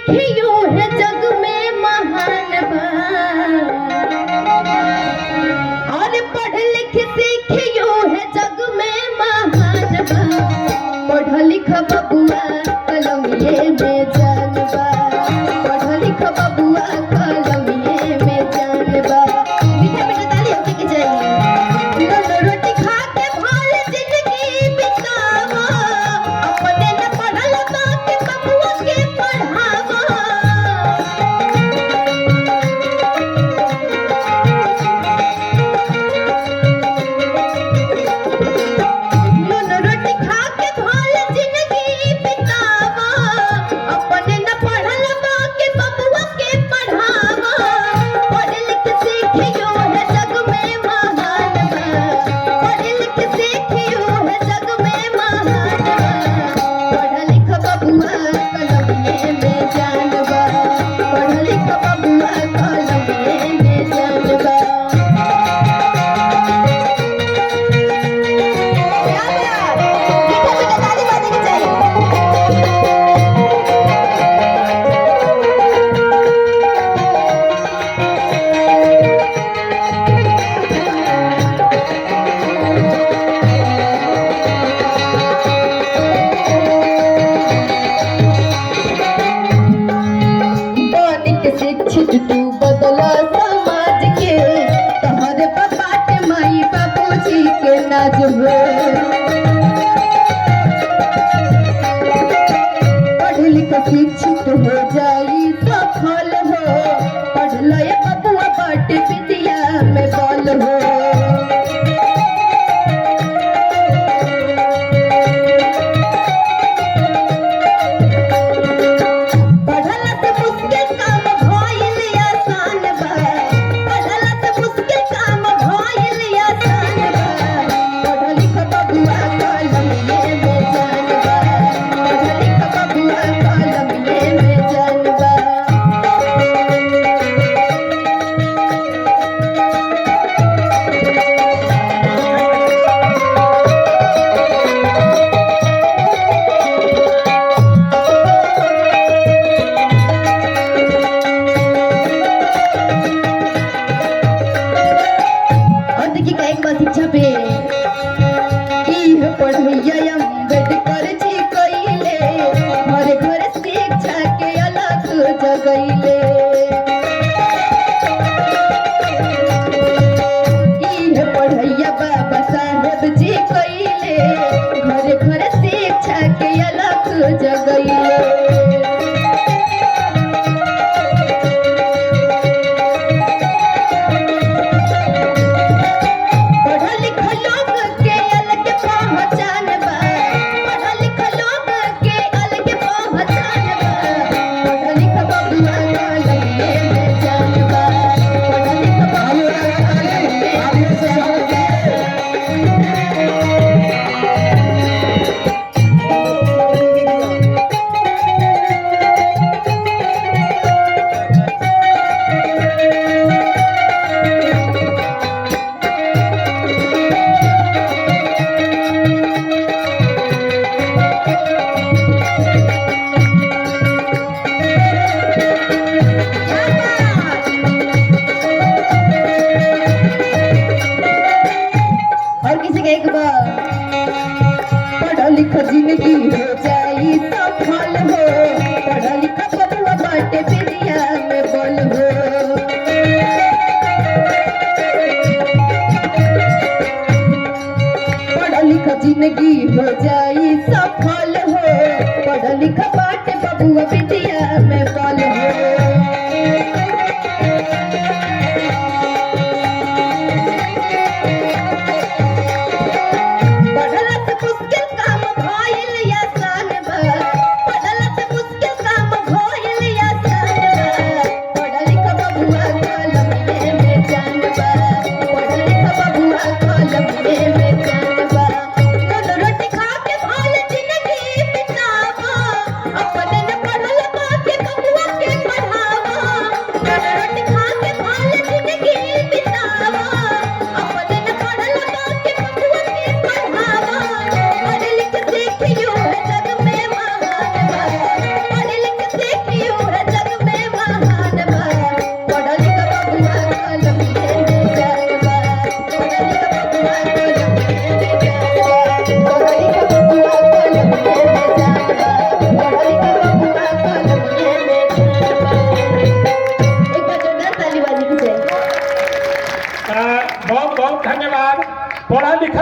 सीखियो है जग में महान बा और पढ़ लिख सीखियो है जग में महान बा पढ़ लिख बबुआ कलमिए में जान बा पढ़ लिख बबुआ कलमिए में जान बा मीठा मीठा ताली होके के चाहिए दोनों रोटी खा के भाल जिंदगी बितावा अपने न पढ़ल बा के बबुआ के पढ़ावा दोनों रोटी खा के भाल जिंदगी बितावा अपने न पढ़ल बा के बबुआ के पढ़ावा पढ़ लिख सीखियो है जग में महान बा पढ़ लिख सीखियो है जग में महान बा पढ़ लिख बबुआ कलमिए में जान बा पढ़ लिख बबुआ कलमिए में जान बा क्या यार मीठा मीठा ताली बाजे के चाहिए बनिक शिक्षित तू बदला समाज के तोहरे पापा के माई बाबूजी के नाज हो पढ़ लिख शिक्षित हो जाई सफल हो पढ़ लय बबुआ बट विद्या में बल हो पढ़ला से मुश्किल काम भइल आसान बा पढ़ला से मुश्किल काम भइल आसान बा पढ़ लिख बबुआ कलमिए में जान बा पढ़ लिख बबुआ कलमिए में जान बा और देखिए का एक बात शिक्षा पे इह पढ़ैया अम्बेडकर जी कइले घरे घरे शिक्षा के अलग जगैले इह पढ़ैया बाबा साहेब जी कइले घरे घरे शिक्षा के अलग जगैले पढ़ लिख लोग के अलग पहचान बा पढ़ लिख लोग के अलग पहचान बा पढ़ लिख बबुआ कलमिए में जान बा पढ़ लिख बबुआ कलमिए में जान बा और किसी का एक बार पढ़ लिख जिंदगी हो जाई सफल हो पढ़ लिख बबुआ बाटे विद्या में बल हो पढ़ लिख जिंदगी हो जाई सफल हो पढ़ लिख बाटे बबुआ विद्या में बल हो पढ़ला से मुश्किल काम भइल आसान बा पढ़ला से मुश्किल काम भइल आसान बा पढ़ लिख बबुआ कलमिए में जान बा पढ़ लिख बबुआ कलमिए में जान बा दोनों रोटी खा के भाल जिंदगी बितावा अपने न पढ़ल बा पढ़ा लिखा